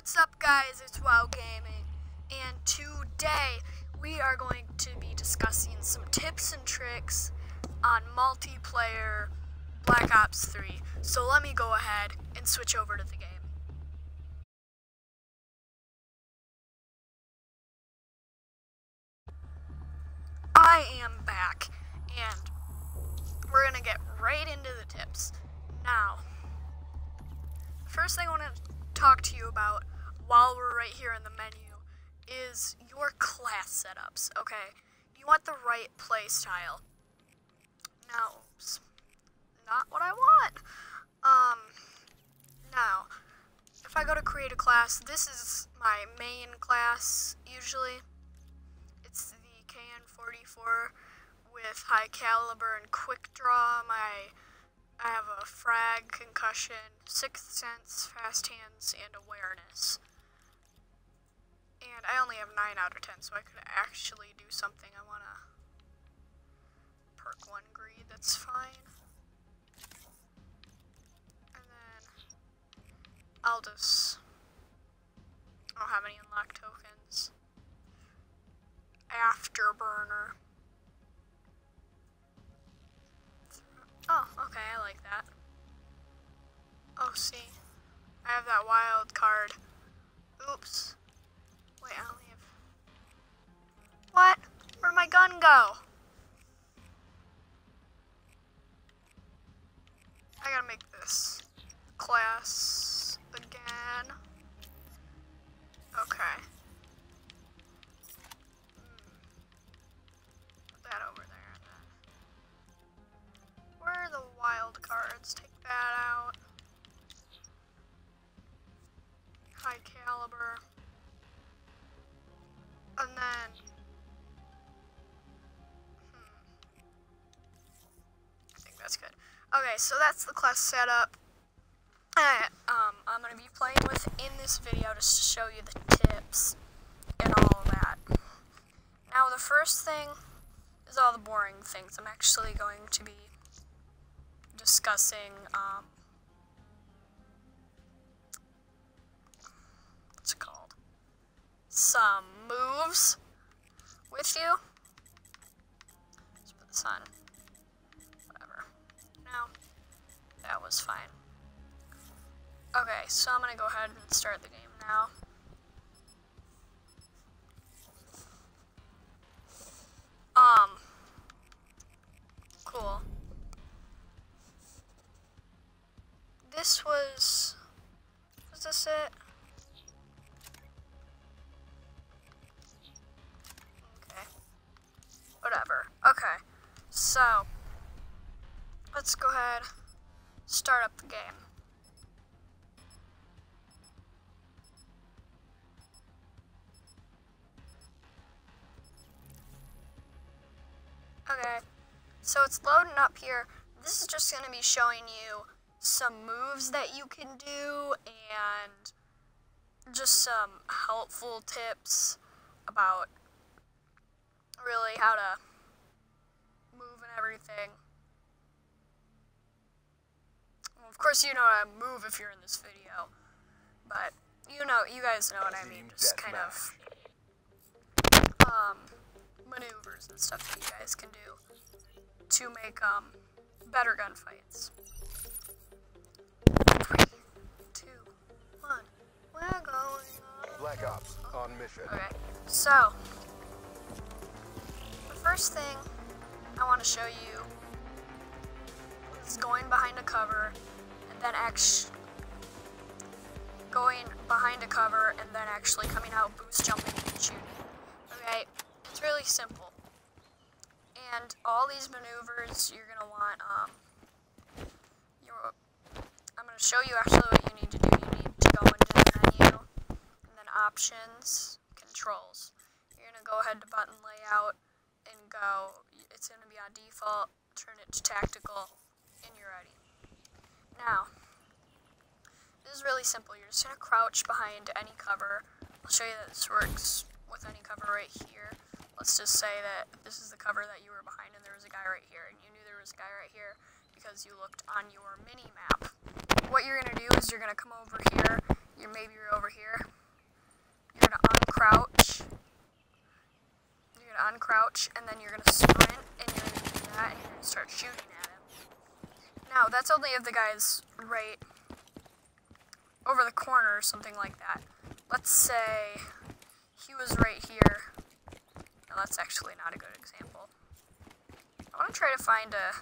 What's up, guys? It's WoW Gaming, and today we are going to be discussing some tips and tricks on multiplayer Black Ops 3. So let me go ahead and switch over to the game. I am back, and we're going to get right into the tips. Now, the first thing I want to talk to you about while we're right here in the menu is your class setups, okay? You want the right play style. Now, oops, not what I want. Now, if I go to create a class, this is my main class, usually. It's the KN44 with high caliber and quick draw. I have a frag, concussion, sixth sense, fast hands, and awareness. And I only have 9 out of 10, so I could actually do something. I want to perk 1 greed, that's fine. And then I don't have any unlocked tokens. Afterburner. Oh, okay, I like that. Oh, see, I have that wild card. Oops. Wait, I only have... What? Where'd my gun go? I gotta make this class again. Okay. Put that over there and then. Where are the wild cards? Take that out. High caliber. And then, I think that's good. Okay, so that's the class setup. I'm going to be playing with in this video just to show you the tips and all of that. Now, the first thing is all the boring things. I'm actually going to be discussing, what's it called? Some moves with you. Let's put this on. Whatever. No, that was fine. Okay, so I'm gonna go ahead and start the game now. Cool. Was this it? Okay. Whatever. Okay. So, let's go ahead, start up the game. Okay. So it's loading up here. This is just going to be showing you some moves that you can do and just some helpful tips about really how to move and everything. Well, of course you know how to move if you're in this video, but you guys know what I mean, just kind of maneuvers and stuff that you guys can do to make better gunfights. 3, 2, 1. We're going on. Black Ops on mission. Okay, so the first thing I want to show you is going behind a cover and then going behind a cover and then actually coming out, boost jumping and shooting. Okay, it's really simple. And all these maneuvers you're gonna want. I'm going to show you actually what you need to do. You need to go into the menu, and then options, controls. You're going to go ahead to button layout, and go, it's going to be on default, turn it to tactical, and you're ready. Now, this is really simple. You're just going to crouch behind any cover. I'll show you that this works with any cover right here. Let's just say that this is the cover that you were behind, and there was a guy right here, and you knew there was a guy right here because you looked on your mini-map. What you're going to do is you're going to come over here, maybe you're over here, crouch. You're gonna uncrouch, and then you're gonna sprint, and you're gonna do that, and you're gonna start shooting at him. Now, that's only if the guy's right over the corner or something like that. Let's say he was right here. No, that's actually not a good example. I want to try to find a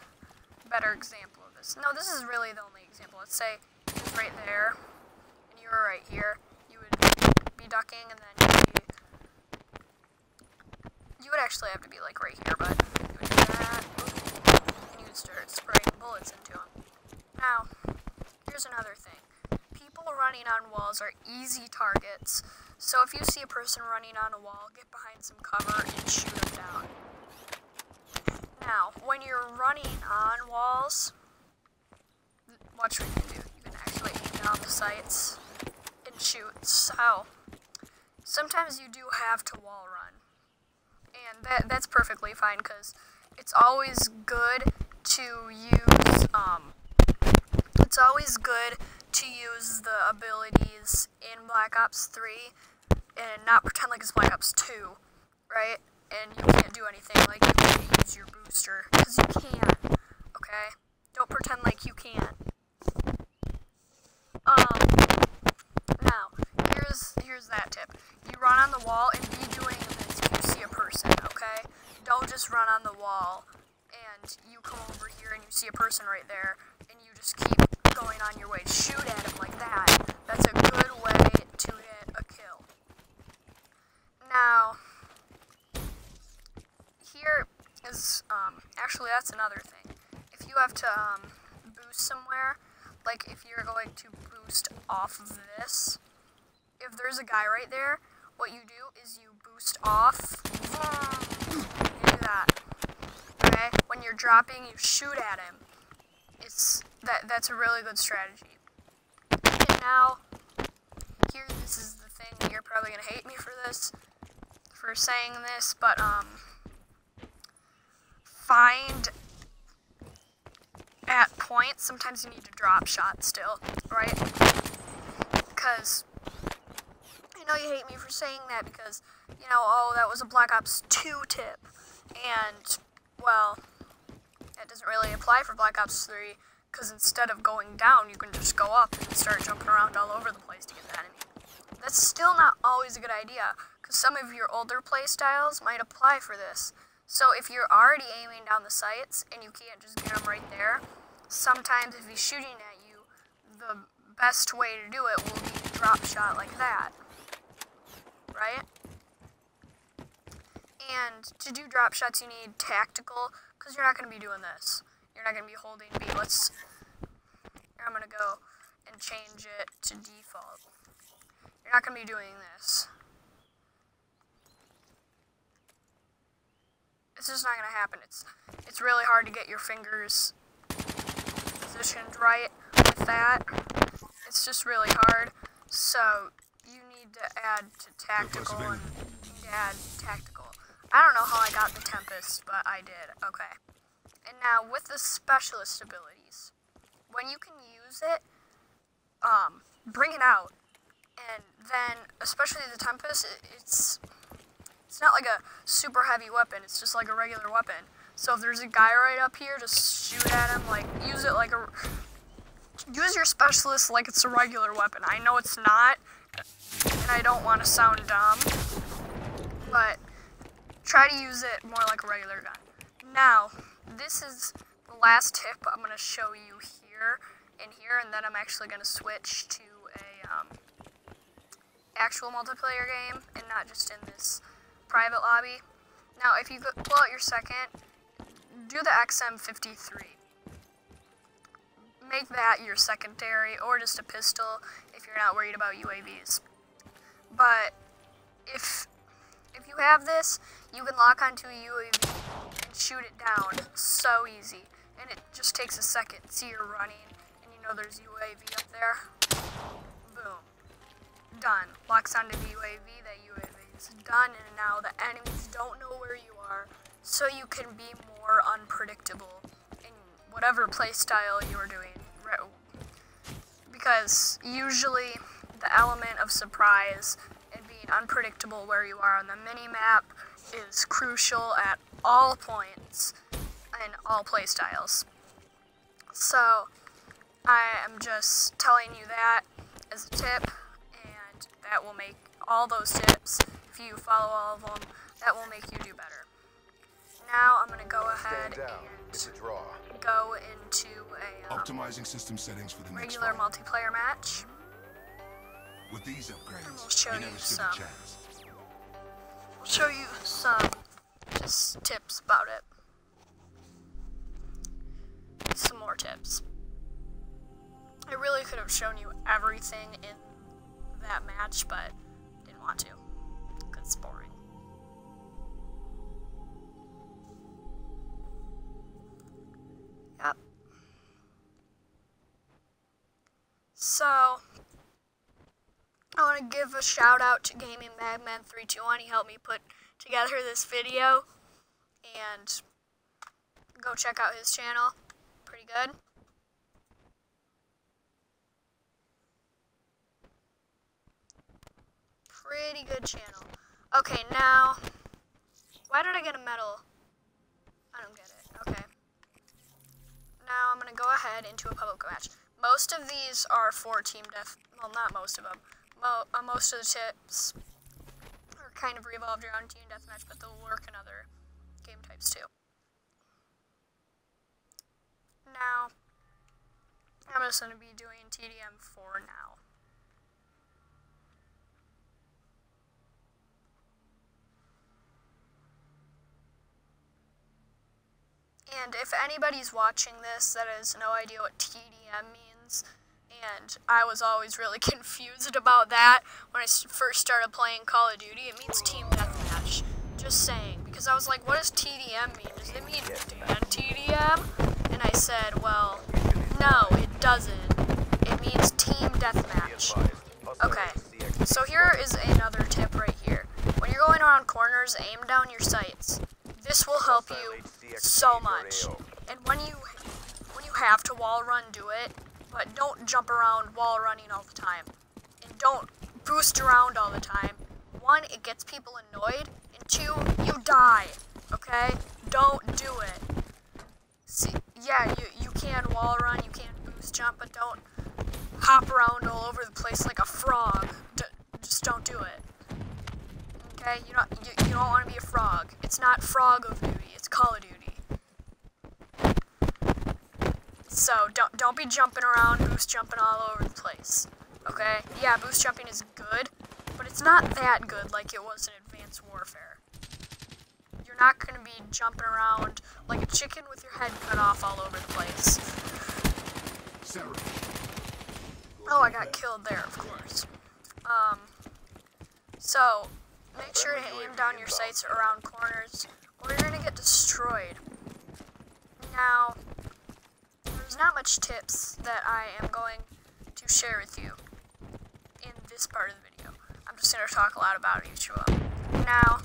better example of this. No, this is really the only example. Let's say he was right there, and you were right here. You would be ducking, and then you would actually have to be like right here, but you would do that, and you would start spraying bullets into him. Now, here's another thing. People running on walls are easy targets, so if you see a person running on a wall, get behind some cover and shoot them down. Now, when you're running on walls, watch what you can do. You can actually aim down the sights and shoot. So, sometimes you do have to wall run, and that's perfectly fine, because it's always good to use, the abilities in Black Ops 3 and not pretend like it's Black Ops 2, right? And you can't do anything like you can't use your booster, because you can, okay? Don't pretend like you can't. Now, here's that tip. You run on the wall and be doing this if you see a person, okay? Don't just run on the wall and you come over here and you see a person right there and you just keep going on your way. Shoot at him like that. That's a good way to get a kill. Now, here is, actually that's another thing. If you have to boost somewhere, like if you're going to boost off of this, if there's a guy right there, what you do is you boost off, you do that, okay? When you're dropping, you shoot at him. That's a really good strategy. And now, here, this is the thing, you're probably gonna hate me for this, for saying this, but, find at points, sometimes you need to drop shots still, right? Because, I know you hate me for saying that because, you know, oh, that was a Black Ops 2 tip, and, well, it doesn't really apply for Black Ops 3, because instead of going down, you can just go up and start jumping around all over the place to get the enemy. That's still not always a good idea, because some of your older playstyles might apply for this. So if you're already aiming down the sights and you can't just get them right there, sometimes if he's shooting at you, the best way to do it will be to drop shot like that, right? And to do drop shots you need tactical, because you're not going to be doing this. You're not going to be holding B. I'm going to go and change it to default. You're not going to be doing this. It's just not going to happen. It's really hard to get your fingers positioned right with that. It's just really hard. So you need to add to tactical and add tactical. I don't know how I got the Tempest, but I did. Okay. And now with the specialist abilities, when you can use it, bring it out. And then, especially the Tempest, it's not like a super heavy weapon, it's just like a regular weapon. So if there's a guy right up here, just shoot at him, like, use it like use your specialist like it's a regular weapon. I know it's not, and I don't want to sound dumb, but try to use it more like a regular gun. Now, this is the last tip I'm going to show you here, and then I'm actually going to switch to a, actual multiplayer game, and not just in this private lobby. Now, if you pull out your second, do the XM53. Make that your secondary, or just a pistol if you're not worried about UAVs. But if you have this, you can lock onto a UAV and shoot it down so easy. And it just takes a second. See, you're running, and you know there's UAV up there. Boom. Done. Locks onto the UAV, that UAV is done, and now the enemies don't know where you are, so you can be more unpredictable in whatever playstyle you're doing. Because usually the element of surprise and being unpredictable where you are on the mini-map is crucial at all points in all playstyles. So, I am just telling you that as a tip, and that will make all those tips, if you follow all of them, that will make you do better. Now, I'm going to go ahead and go into a optimizing system settings for the next regular multiplayer match. With these upgrades, And we'll show you you never stood a some. chance. We'll show you some just tips about it. Some more tips. I really could have shown you everything in that match, but didn't want to, because it's boring. Yep. So, I want to give a shout out to Gaming Madman 321. He helped me put together this video, and go check out his channel. Pretty good. Pretty good channel. Okay, now, why did I get a medal? I don't get it. Okay. Now I'm going to go ahead into a public match. Most of these are for team death. Well, not most of them. Most of the tips are kind of revolved around team deathmatch, but they'll work in other game types too. Now, I'm just going to be doing TDM for now. And if anybody's watching this that has no idea what TDM means, and I was always really confused about that when I first started playing Call of Duty, it means Team Deathmatch. Just saying, because I was like, what does TDM mean? Does it mean Dan TDM? And I said, well, no, it doesn't. It means Team Deathmatch. Okay, so here is another tip right here. When you're going around corners, aim down your sights. This will help you so much. And when you have to wall run, do it. But don't jump around wall running all the time. And don't boost around all the time. One, it gets people annoyed. And two, you die. Okay? Don't do it. See, yeah, you can wall run, you can boost jump, but don't hop around all over the place like a frog. Just don't do it. Okay? You don't want to be a frog. It's not Frog of Duty, it's Call of Duty. So don't be jumping around, boost jumping all over the place. Okay? Yeah, boost jumping is good, but it's not that good like it was in Advanced Warfare. You're not going to be jumping around like a chicken with your head cut off all over the place. Oh, I got killed there, of course. So, make sure to aim down your sights around corners, or you're going to get destroyed. Now, there's not much tips that I am going to share with you in this part of the video. I'm just going to talk a lot about each of them. Now,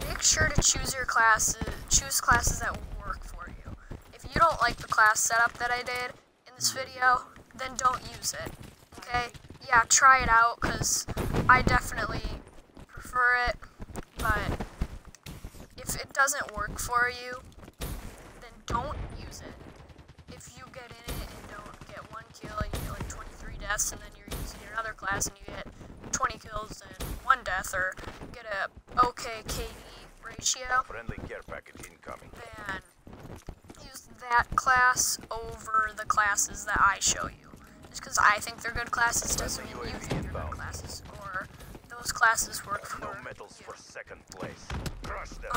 make sure to choose your classes, choose classes that will work for you. If you don't like the class setup that I did in this video, then don't use it, okay? Yeah, try it out, because I definitely prefer it, but if it doesn't work for you, then don't use it. If you get in it and don't get 1 kill, and you get like 23 deaths, and then you're using another class and you get 20 kills and 1 death, or get a okay KD ratio, Friendly care package incoming. then use that class over the classes that I show you. Just because I think they're good classes doesn't mean you think they're good classes, or those classes work for No medals you. for second place. Crush them.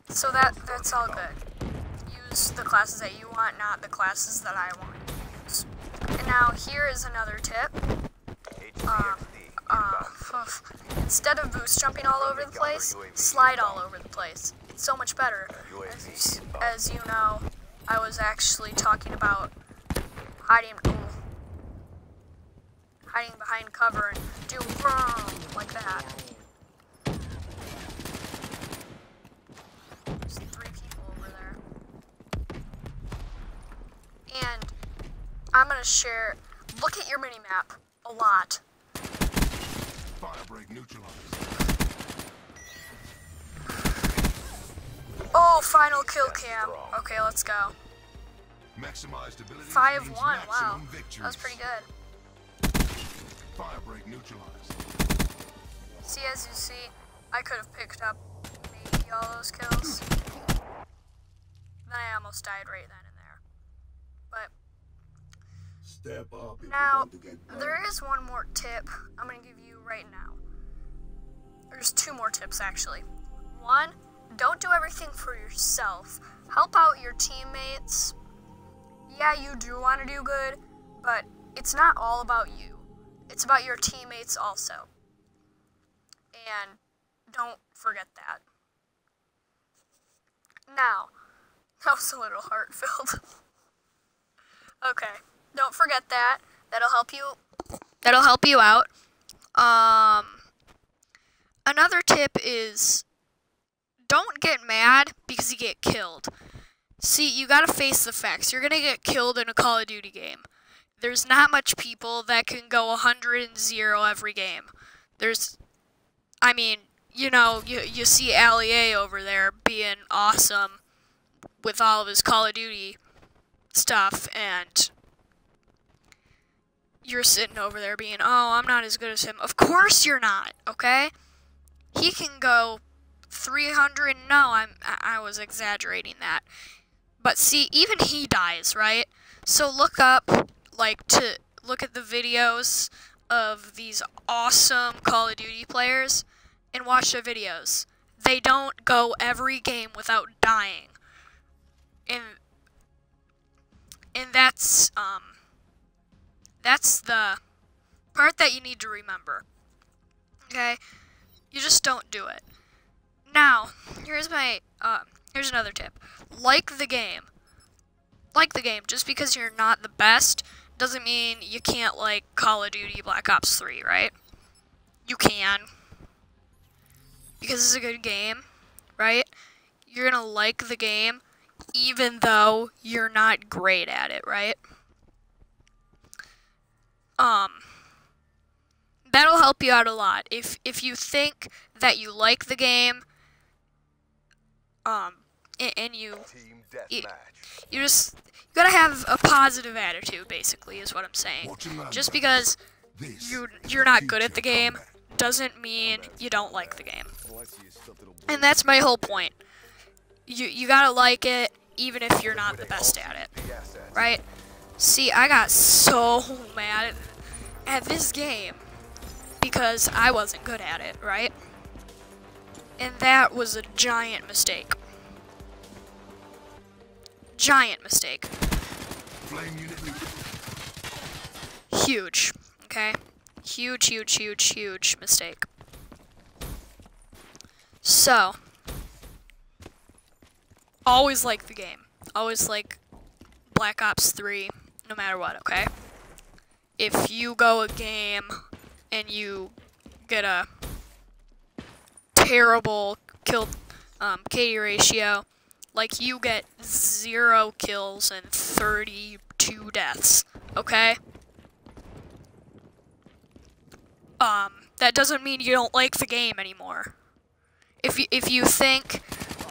So that's all good. Use the classes that you want, not the classes that I want to use. And now here is another tip. Instead of boost jumping all over the place, slide all over the place. It's so much better. As you know, I was actually talking about hiding behind cover and do like that. There's 3 people over there. And I'm gonna share, look at your mini-map a lot. Firebreak neutralized. Oh, final kill cam. Okay, let's go. Maximized ability. 5-1. Wow, Maximum victories. that was pretty good. Firebreak neutralized. See, as you see, I could have picked up maybe all those kills. Then I almost died right then and there. But Step up. now, there is one more tip I'm going to give you right now. There's two more tips, actually. One, don't do everything for yourself. Help out your teammates. Yeah, you do want to do good, but it's not all about you. It's about your teammates also. And don't forget that. Now, that was a little heart-filled. Okay, don't forget that. That'll help you. That'll help you out. Another tip is don't get mad because you get killed. See, you gotta face the facts. You're gonna get killed in a Call of Duty game. There's not much people that can go 100-0 every game. I mean, you know, you see Ali over there being awesome with all of his Call of Duty stuff, and you're sitting over there being, oh, I'm not as good as him. Of course you're not, okay? He can go 300, no, I was exaggerating that. But see, even he dies, right? So look at the videos of these awesome Call of Duty players and watch their videos. They don't go every game without dying. And that's the part that you need to remember. Okay? You just don't do it. Now, here's another tip. Like the game. Like the game. Just because you're not the best doesn't mean you can't like Call of Duty Black Ops 3, right? You can. Because it's a good game, right? You're gonna like the game even though you're not great at it, right? That'll help you out a lot. If you think that you like the game, and you gotta have a positive attitude, basically, is what I'm saying. Just because you're not good at the game doesn't mean you don't like the game. And that's my whole point. You gotta like it even if you're not the best at it, right? See, I got so mad at this game because I wasn't good at it, right? And that was a giant mistake. Giant mistake. Huge, okay? Huge mistake. So, always like the game. Always like Black Ops 3, no matter what, okay? If you go a game and you get a terrible kill KD ratio, like you get 0 kills and 32 deaths, okay? That doesn't mean you don't like the game anymore. If you think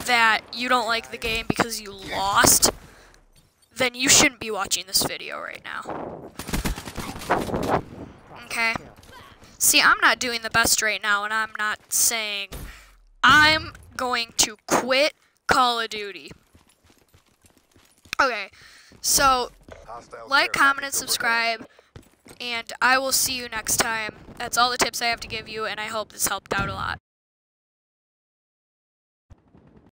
that you don't like the game because you lost, then you shouldn't be watching this video right now. Okay? See, I'm not doing the best right now, and I'm not saying I'm going to quit Call of Duty. Okay, so like, comment, and subscribe, and I will see you next time. That's all the tips I have to give you, and I hope this helped out a lot.